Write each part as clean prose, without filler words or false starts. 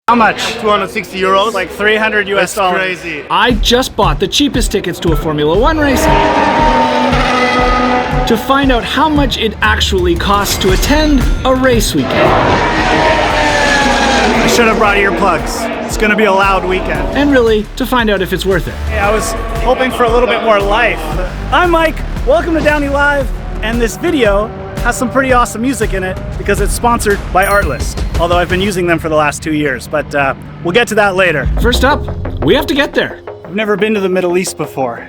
How much? 260 euros. Like 300 US dollars. That's crazy. I just bought the cheapest tickets to a Formula One race to find out how much it actually costs to attend a race weekend. I should have brought earplugs. It's gonna be a loud weekend. And really, to find out if it's worth it. Hey, I was hoping for a little bit more life. I'm Mike, welcome to DownieLive, and this video has some pretty awesome music in it because it's sponsored by Artlist. Although I've been using them for the last 2 years, but we'll get to that later. First up, we have to get there. I've never been to the Middle East before,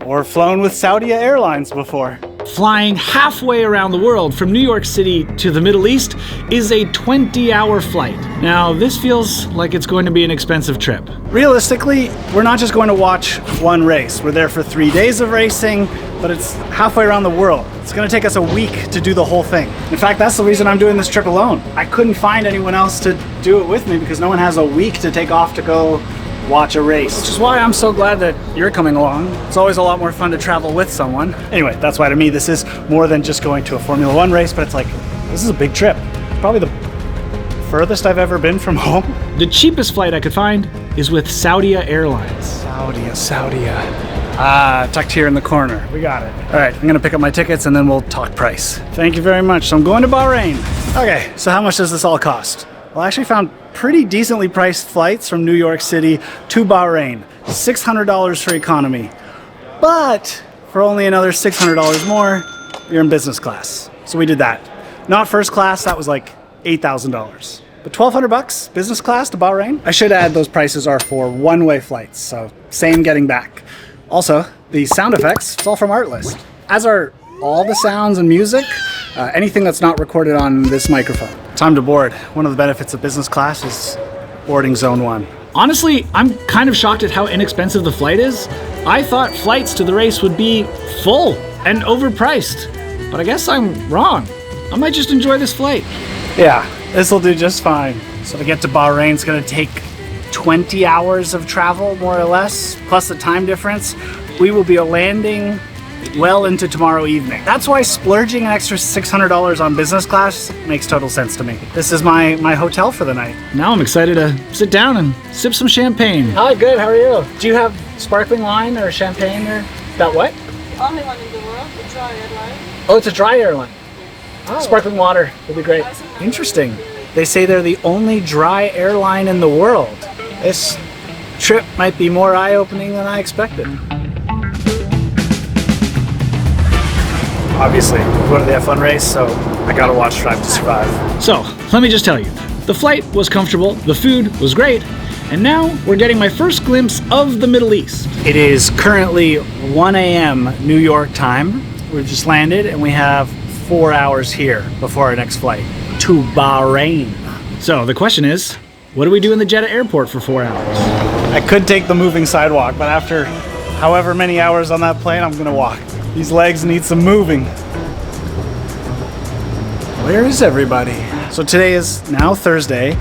or flown with Saudi Airlines before. Flying halfway around the world from New York City to the Middle East is a 20-hour flight. Now, this feels like it's going to be an expensive trip. Realistically, we're not just going to watch one race. We're there for 3 days of racing, but it's halfway around the world. It's gonna take us a week to do the whole thing. In fact, that's the reason I'm doing this trip alone. I couldn't find anyone else to do it with me because no one has a week to take off to go watch a race. Which is why I'm so glad that you're coming along. It's always a lot more fun to travel with someone. Anyway, that's why to me this is more than just going to a Formula One race, but it's like, this is a big trip. Probably the furthest I've ever been from home. The cheapest flight I could find is with Saudi Airlines. Saudi. Tucked here in the corner. We got it. All right, I'm gonna pick up my tickets and then we'll talk price. Thank you very much. So I'm going to Bahrain. Okay, so how much does this all cost? Well, I actually found pretty decently priced flights from New York City to Bahrain. $600 for economy. But for only another $600 more, you're in business class. So we did that. Not first class, that was like $8,000. But $1,200 business class to Bahrain? I should add those prices are for one-way flights, so same getting back. Also, the sound effects, it's all from Artlist. As are all the sounds and music, anything that's not recorded on this microphone. Time to board. One of the benefits of business class is boarding zone 1. Honestly, I'm kind of shocked at how inexpensive the flight is. I thought flights to the race would be full and overpriced, but I guess I'm wrong. I might just enjoy this flight. Yeah, this will do just fine. So to get to Bahrain, it's gonna take 20 hours of travel, more or less, plus the time difference. We will be landing well into tomorrow evening. That's why splurging an extra $600 on business class makes total sense to me. This is my hotel for the night. Now I'm excited to sit down and sip some champagne. Hi, good, how are you? Do you have sparkling wine or champagne or that what? The only one in the world, the dry airline. Oh, it's a dry airline. Oh. Sparkling water would be great. Interesting. They say they're the only dry airline in the world. This trip might be more eye-opening than I expected. Obviously, we're going to the F1 race, so I gotta watch Drive to Survive. So, let me just tell you, the flight was comfortable, the food was great, and now we're getting my first glimpse of the Middle East. It is currently 1 a.m. New York time. We've just landed and we have 4 hours here before our next flight to Bahrain. So, the question is, what do we do in the Jeddah airport for 4 hours? I could take the moving sidewalk, but after however many hours on that plane, I'm gonna walk. These legs need some moving. Where is everybody? So today is now Thursday.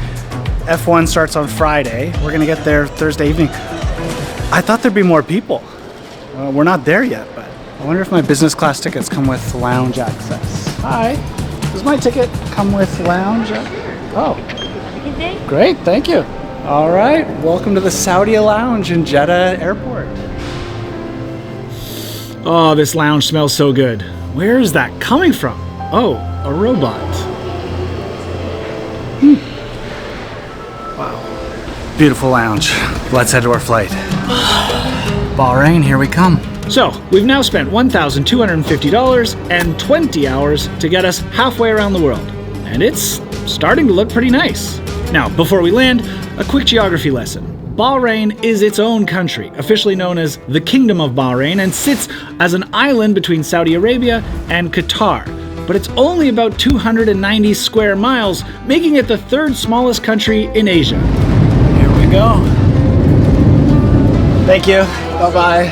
F1 starts on Friday. We're gonna get there Thursday evening. I thought there'd be more people. We're not there yet, but I wonder if my business class tickets come with lounge access. Hi, does my ticket come with lounge? Oh, great, thank you. All right, welcome to the Saudi Lounge in Jeddah Airport. Oh, this lounge smells so good. Where is that coming from? Oh, a robot. Wow. Beautiful lounge. Let's head to our flight. Bahrain, here we come. So, we've now spent $1,250 and 20 hours to get us halfway around the world. And it's starting to look pretty nice. Now, before we land, a quick geography lesson. Bahrain is its own country, officially known as the Kingdom of Bahrain, and sits as an island between Saudi Arabia and Qatar. But it's only about 290 square miles, making it the third smallest country in Asia. Here we go. Thank you. Bye-bye.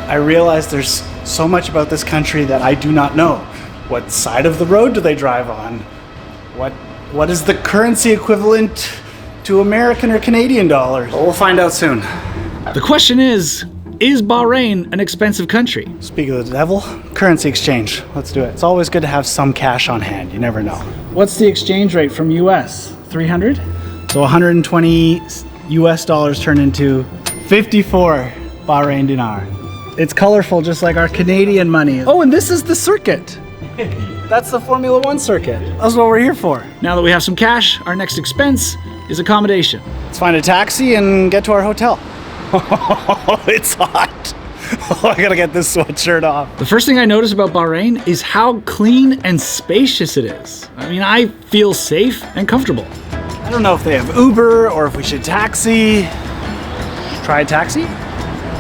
I realize there's so much about this country that I do not know. What side of the road do they drive on? What is the currency equivalent to American or Canadian dollars? Well, we'll find out soon. The question is Bahrain an expensive country? Speak of the devil, currency exchange. Let's do it. It's always good to have some cash on hand. You never know. What's the exchange rate from US? 300? So 120 US dollars turned into 54 Bahrain dinar. It's colorful just like our Canadian money. Oh, and this is the circuit. That's the Formula One circuit. That's what we're here for. Now that we have some cash, our next expense is accommodation. Let's find a taxi and get to our hotel. It's hot. I gotta get this sweatshirt off. The first thing I notice about Bahrain is how clean and spacious it is. I mean, I feel safe and comfortable. I don't know if they have Uber or if we should taxi. Try a taxi?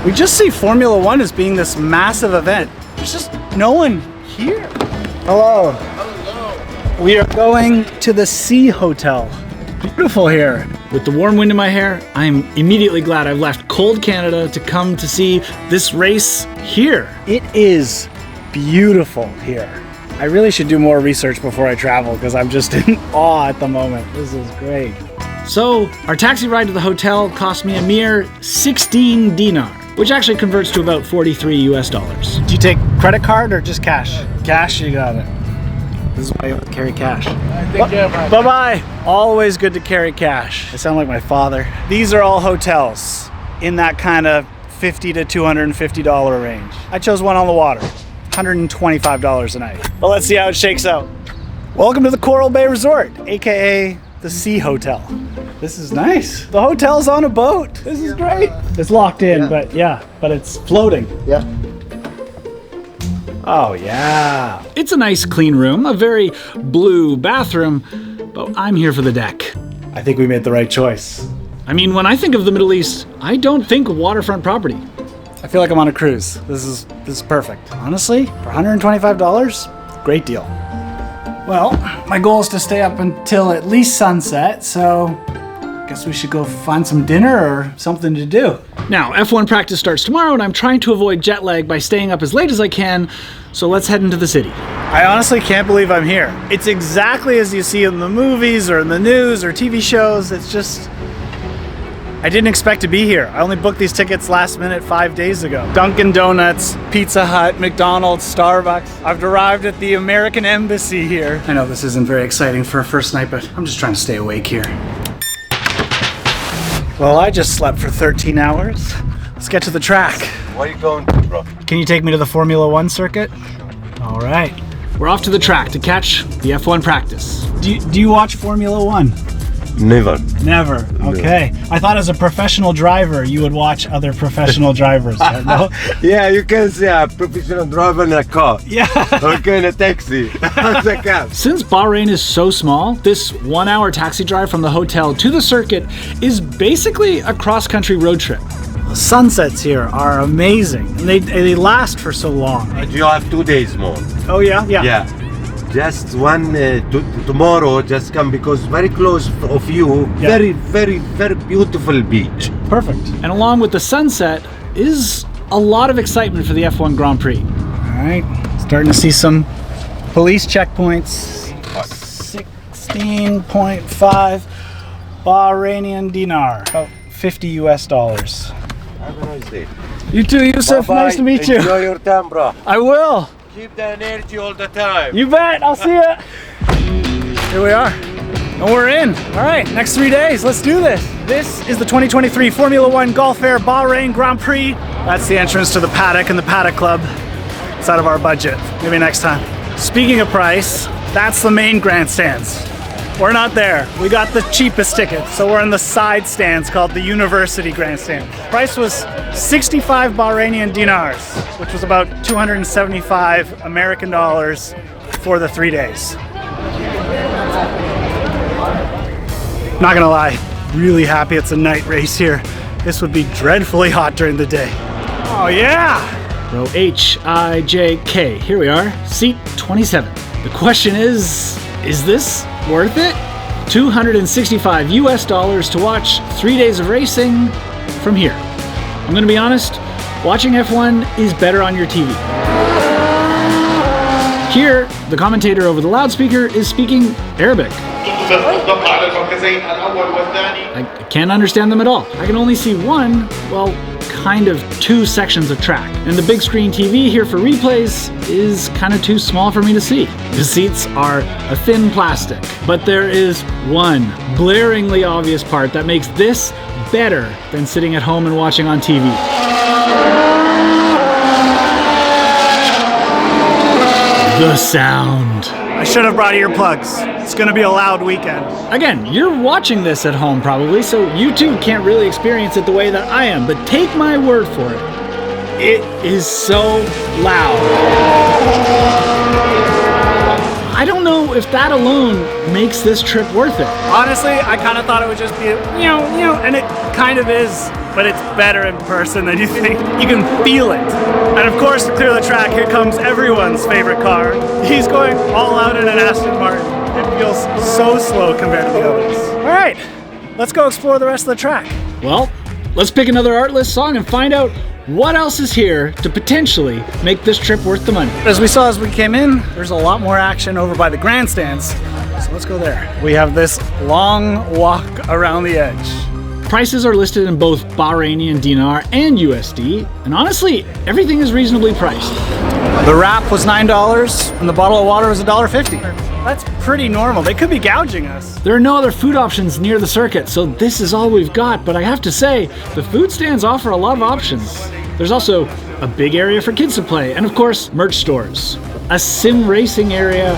We just see Formula One as being this massive event. There's just no one here. Hello. Hello. We are going to the Sea Hotel. Beautiful here. With the warm wind in my hair, I'm immediately glad I've left cold Canada to come to see this race here. It is beautiful here. I really should do more research before I travel because I'm just in awe at the moment. This is great. So, our taxi ride to the hotel cost me a mere 16 dinar, which actually converts to about 43 US dollars. Do you take credit card or just cash? Cash, you got it. This is why you carry cash. Bye-bye. Always good to carry cash. I sound like my father. These are all hotels in that kind of $50 to $250 range. I chose one on the water, $125 a night. But let's see how it shakes out. Welcome to the Coral Bay Resort, AKA the Sea Hotel. This is nice. The hotel's on a boat. This is great. It's locked in, but it's floating. Yeah. Oh yeah. It's a nice clean room, a very blue bathroom, but I'm here for the deck. I think we made the right choice. I mean, when I think of the Middle East, I don't think waterfront property. I feel like I'm on a cruise. This is perfect. Honestly, for $125, great deal. Well, my goal is to stay up until at least sunset, so I guess we should go find some dinner or something to do. Now, F1 practice starts tomorrow, and I'm trying to avoid jet lag by staying up as late as I can, so let's head into the city. I honestly can't believe I'm here. It's exactly as you see in the movies or in the news or TV shows. It's just, I didn't expect to be here. I only booked these tickets last minute 5 days ago. Dunkin' Donuts, Pizza Hut, McDonald's, Starbucks. I've arrived at the American Embassy here. I know this isn't very exciting for a first night, but I'm just trying to stay awake here. Well, I just slept for 13 hours. Let's get to the track. Where are you going to, bro? Can you take me to the Formula One circuit? All right. We're off to the track to catch the F1 practice. Do you watch Formula One? Never. Never. Okay. I thought as a professional driver, you would watch other professional drivers. No? Yeah, you can see a professional driver in a car. Yeah. Okay, in a taxi. That's a cab. Since Bahrain is so small, this 1 hour taxi drive from the hotel to the circuit is basically a cross-country road trip. The sunsets here are amazing, and they last for so long. You have 2 days more. Oh yeah? Yeah. Just one tomorrow just come because very close of you, Yeah. very, very, very beautiful beach. Perfect. And along with the sunset is a lot of excitement for the F1 Grand Prix. All right. Starting to see some police checkpoints. 16.5 Bahrainian dinar. About 50 US dollars. Have a nice day. You too, Yusuf. Bye-bye. Nice to meet you. Enjoy your time, bro. I will. Keep the energy all the time. You bet. I'll see ya. Here we are. And we're in. All right, next 3 days. Let's do this. This is the 2023 Formula One Gulf Air Bahrain Grand Prix. That's the entrance to the paddock and the paddock club. It's out of our budget. Maybe next time. Speaking of price, that's the main grandstands. We're not there. We got the cheapest tickets, so we're in the side stands called the University Grandstand. Price was 65 Bahrainian dinars, which was about 275 American dollars for the 3 days. Not gonna lie, really happy it's a night race here. This would be dreadfully hot during the day. Oh yeah! Row HIJK. Here we are, seat 27. The question is this worth it? 265 US dollars to watch 3 days of racing from here. I'm gonna be honest, watching F1 is better on your TV. Here, the commentator over the loudspeaker is speaking Arabic. I can't understand them at all. I can only see one, well, kind of two sections of track. And the big screen TV here for replays is kind of too small for me to see. The seats are a thin plastic, but there is one blaringly obvious part that makes this better than sitting at home and watching on TV. The sound. I should have brought earplugs. It's gonna be a loud weekend. Again, you're watching this at home probably, so you too can't really experience it the way that I am, but take my word for it. It is so loud. I don't know if that alone makes this trip worth it. Honestly, I kind of thought it would just be, and it kind of is, but it's better in person than you think. You can feel it. And of course, to clear the track, here comes everyone's favorite car. He's going all out in an Aston Martin. It feels so slow compared to the others. All right, let's go explore the rest of the track. Well, let's pick another Artlist song and find out what else is here to potentially make this trip worth the money. As we saw as we came in, there's a lot more action over by the grandstands. So let's go there. We have this long walk around the edge. Prices are listed in both Bahraini dinar and USD, and honestly, everything is reasonably priced. The wrap was $9 and the bottle of water was $1.50. That's pretty normal. They could be gouging us. There are no other food options near the circuit, so this is all we've got, but I have to say, the food stands offer a lot of options. There's also a big area for kids to play, and of course, merch stores. A sim racing area.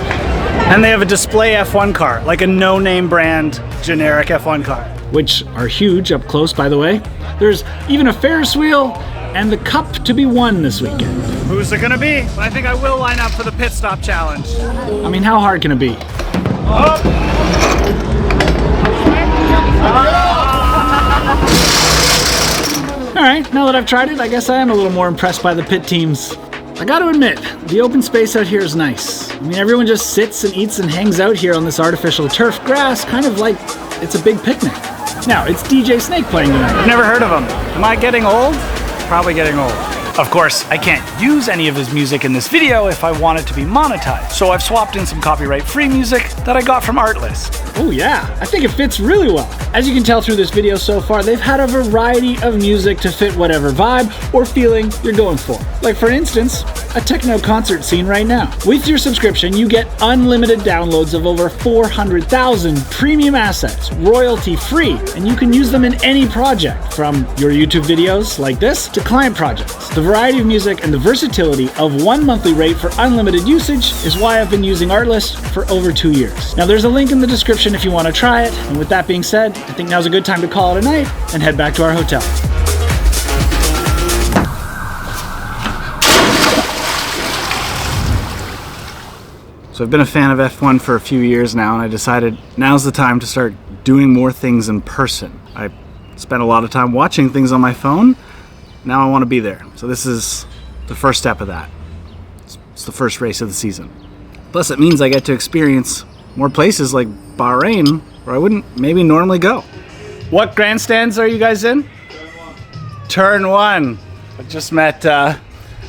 And they have a display F1 car, like a no-name brand generic F1 car. Which are huge up close, by the way. There's even a Ferris wheel and the cup to be won this weekend. Who's it gonna be? I think I will line up for the pit stop challenge. I mean, how hard can it be? Alright, now that I've tried it, I guess I am a little more impressed by the pit teams. I gotta admit, the open space out here is nice. I mean, everyone just sits and eats and hangs out here on this artificial turf grass, kind of like it's a big picnic. Now, it's DJ Snake playing tonight. I've never heard of him. Am I getting old? Probably getting old. Of course, I can't use any of his music in this video if I want it to be monetized, so I've swapped in some copyright-free music that I got from Artlist. Oh yeah, I think it fits really well. As you can tell through this video so far, they've had a variety of music to fit whatever vibe or feeling you're going for. Like for instance, a techno concert scene right now. With your subscription, you get unlimited downloads of over 400,000 premium assets, royalty-free, and you can use them in any project, from your YouTube videos like this to client projects. The variety of music and the versatility of one monthly rate for unlimited usage is why I've been using Artlist for over 2 years. Now there's a link in the description if you want to try it, and with that being said, I think now's a good time to call it a night and head back to our hotel. So I've been a fan of F1 for a few years now, and I decided now's the time to start doing more things in person. I spent a lot of time watching things on my phone. Now I want to be there. So this is the first step of that. It's the first race of the season. Plus it means I get to experience more places like Bahrain where I wouldn't maybe normally go. What grandstands are you guys in? Turn 1. I just met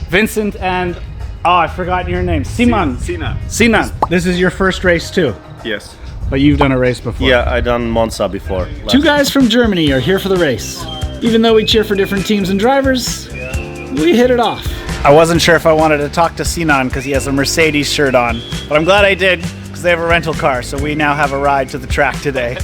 Vincent and, oh, I've forgotten your name. Sinan. This is your first race too? Yes. But you've done a race before? Yeah, I done Monza before. Two guys from Germany are here for the race. Even though we cheer for different teams and drivers, we hit it off. I wasn't sure if I wanted to talk to Sinan because he has a Mercedes shirt on, but I'm glad I did because they have a rental car, so we now have a ride to the track today.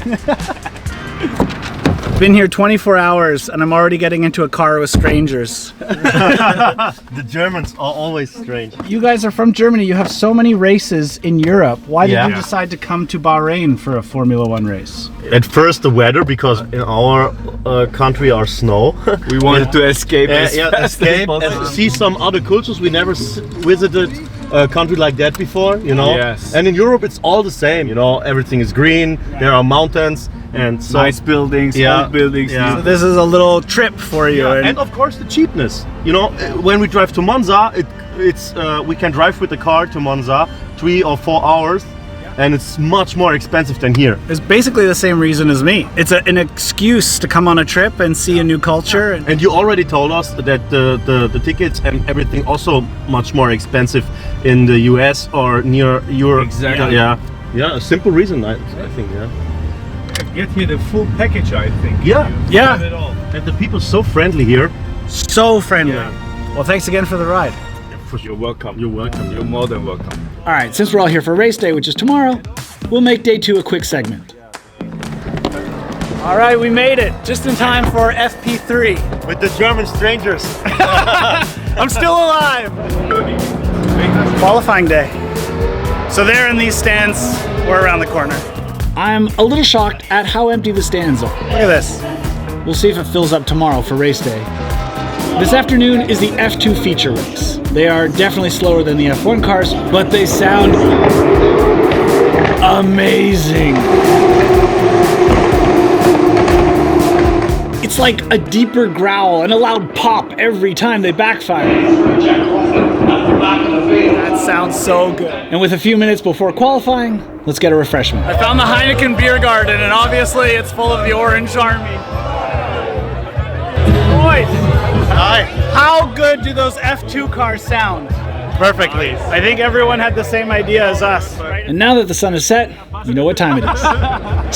Been here 24 hours and I'm already getting into a car with strangers. The Germans are always strange. You guys are from Germany. You have so many races in Europe. Why did you decide to come to Bahrain for a Formula One race? At first the weather, because in our country are snow. We wanted to escape escape and see some other cultures. We never visited a country like that before, you know. Yes. And in Europe it's all the same, you know. Everything is green, there are mountains and so nice buildings, old buildings. Yeah. So this is a little trip for you. Yeah, and of course the cheapness. You know, when we drive to Monza, it's we can drive with the car to Monza 3 or 4 hours, and it's much more expensive than here. It's basically the same reason as me. It's an excuse to come on a trip and see a new culture. And you already told us that the tickets and everything also much more expensive in the US or near Europe. Exactly. Yeah, a simple reason, I think, yeah. Get here the full package, I think. Yeah. Yeah. Not at all. And the people so friendly here. So friendly. Well, thanks again for the ride. You're welcome. You're welcome. You're more than welcome. All right, since we're all here for race day, which is tomorrow, we'll make day 2 a quick segment. All right, we made it just in time for FP3. With the German strangers. I'm still alive. Qualifying day. So there in these stands, we're around the corner. I'm a little shocked at how empty the stands are. Look at this. We'll see if it fills up tomorrow for race day. This afternoon is the F2 feature race. They are definitely slower than the F1 cars, but they sound amazing. It's like a deeper growl and a loud pop every time they backfire. That sounds so good. And with a few minutes before qualifying, let's get a refreshment. I found the Heineken beer garden, and obviously it's full of the Orange Army. Boys, Hi. how good do those F2 cars sound? Perfectly. I think everyone had the same idea as us. And now that the sun is set, you know what time it is.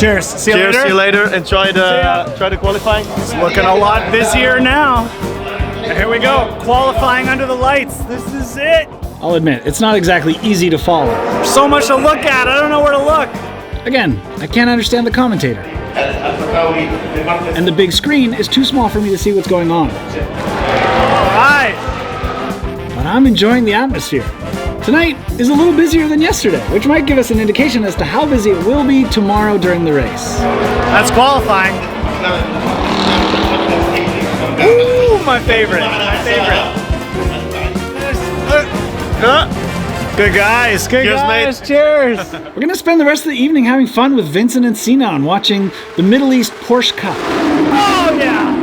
Cheers. See you Cheers, later. see you later. Enjoy the qualifying. It's looking a lot busier now. Here we go. Qualifying under the lights. This is it. I'll admit, it's not exactly easy to follow. There's so much to look at. I don't know where to look. Again, I can't understand the commentator. And the big screen is too small for me to see what's going on. All right. But I'm enjoying the atmosphere. Tonight is a little busier than yesterday, which might give us an indication as to how busy it will be tomorrow during the race. That's qualifying. Ooh, my favorite. My favorite. Good guys. Good Cheers, guys. mate. Cheers. We're gonna spend the rest of the evening having fun with Vincent and Sinan watching the Middle East Porsche Cup. Oh, yeah.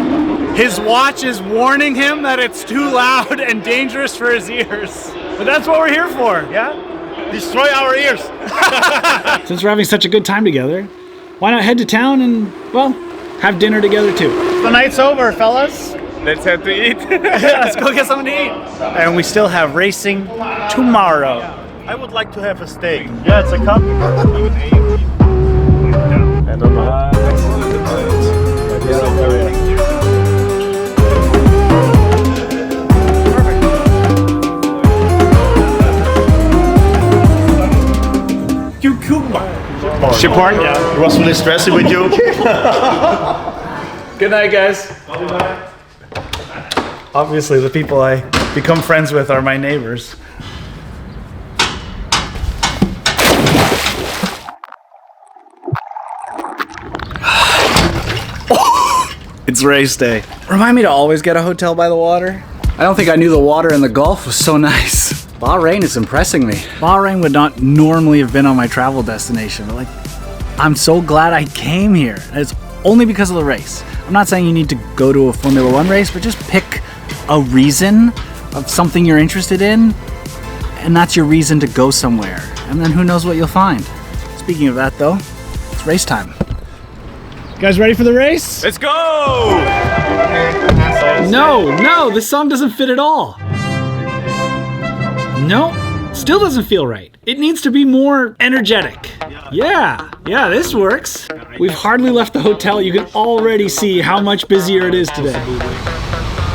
His watch is warning him that it's too loud and dangerous for his ears. But that's what we're here for, yeah? Destroy our ears. Since we're having such a good time together, why not head to town and, well, have dinner together too? The night's over, fellas. Let's have to eat. Let's go get something to eat. And we still have racing tomorrow. I would like to have a steak. Yeah, it's a cup. I don't know. Shiport? Yeah, it was really stressing with you. Good night, guys. Obviously, the people I become friends with are my neighbors. It's race day. Remind me to always get a hotel by the water. I don't think I knew the water in the Gulf was so nice. Bahrain is impressing me. Bahrain would not normally have been on my travel destination. Like, I'm so glad I came here. It's only because of the race. I'm not saying you need to go to a Formula One race, but just pick a reason of something you're interested in, and that's your reason to go somewhere. And then who knows what you'll find. Speaking of that though, it's race time. You guys ready for the race? Let's go! No, this song doesn't fit at all. No, still doesn't feel right. It needs to be more energetic. Yeah, this works. We've hardly left the hotel. You can already see how much busier it is today.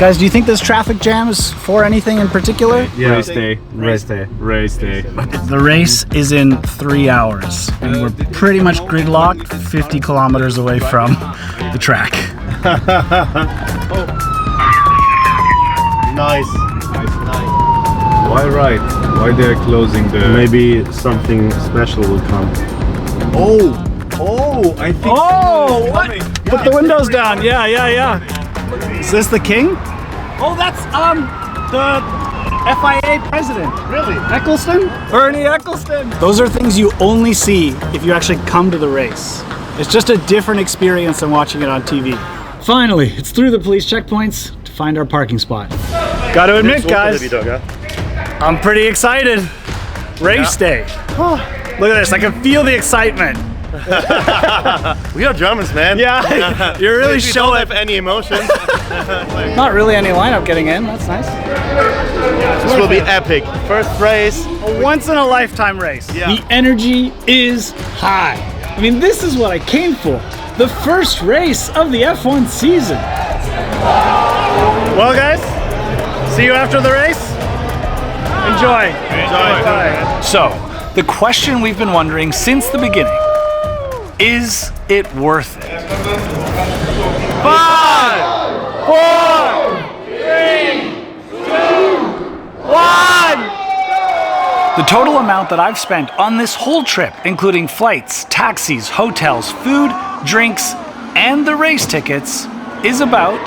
Guys, do you think this traffic jam is for anything in particular? Yeah. Race day. Race day. Race day. The race is in 3 hours, and we're pretty much gridlocked 50 kilometers away from the track. Nice. Why right? Why they're closing the... Maybe something special will come. Oh, I think... Oh, what? Put the windows down. Yeah. Is this the king? Oh, that's the FIA president. Really? Eccleston? Bernie Eccleston. Those are things you only see if you actually come to the race. It's just a different experience than watching it on TV. Finally, it's through the police checkpoints to find our parking spot. Got to admit, guys, I'm pretty excited. Race day. Look at this. I can feel the excitement. We are Germans, man. Yeah, you're really We don't showing. have any emotions. Not really any lineup getting in. That's nice. This will be epic. First race. A once in a lifetime race. Yeah. The energy is high. I mean, this is what I came for. The first race of the F1 season. Well, guys, see you after the race. Enjoy. Bye. So, the question we've been wondering since the beginning, is it worth it? 5, 4, 3, 2, 1. The total amount that I've spent on this whole trip, including flights, taxis, hotels, food, drinks, and the race tickets, is about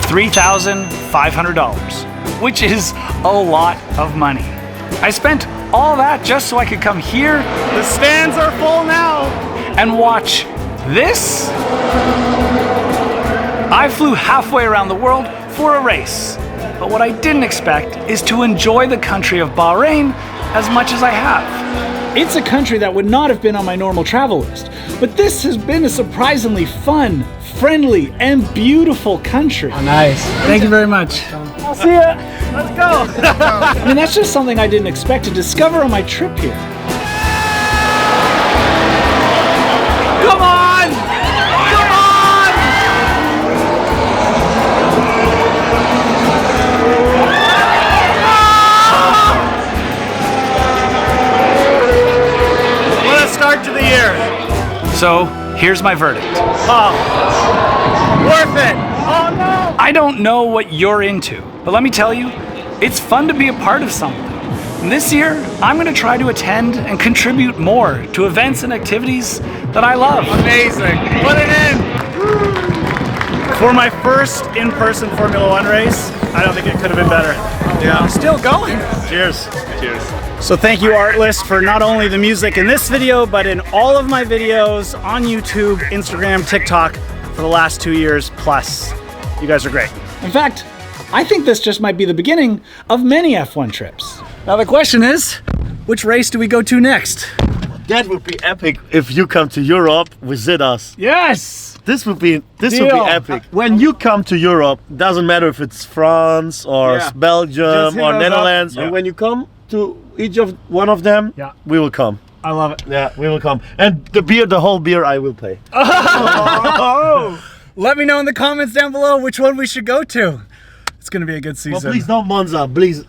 $3,500, which is a lot of money. I spent all that just so I could come here. The stands are full now. And watch this. I flew halfway around the world for a race. But what I didn't expect is to enjoy the country of Bahrain as much as I have. It's a country that would not have been on my normal travel list, but this has been a surprisingly fun, friendly, and beautiful country. Nice. Thank you very much. I'll see ya. Let's go. I mean, that's just something I didn't expect to discover on my trip here. Come on! Come on! What a start to the year. So, here's my verdict. Oh, worth it. Oh no! I don't know what you're into, but let me tell you, it's fun to be a part of something. And this year, I'm going to try to attend and contribute more to events and activities that I love. Amazing. Put it in. For my first in-person Formula One race, I don't think it could have been better. Yeah. Still going. Cheers. Cheers. So thank you, Artlist, for not only the music in this video, but in all of my videos on YouTube, Instagram, TikTok for the last 2 years plus. You guys are great. In fact, I think this just might be the beginning of many F1 trips. Now the question is, which race do we go to next? That would be epic if you come to Europe, visit us. Yes! This would be Deal. epic. When you come to Europe, doesn't matter if it's France or Yeah. Belgium Just hit or us Netherlands. up. Yeah. And when you come to each of one of them, Yeah. we will come. I love it. Yeah, we will come. And the whole beer, I will pay. Let me know in the comments down below which one we should go to. It's gonna be a good season. Well, please don't Monza, please.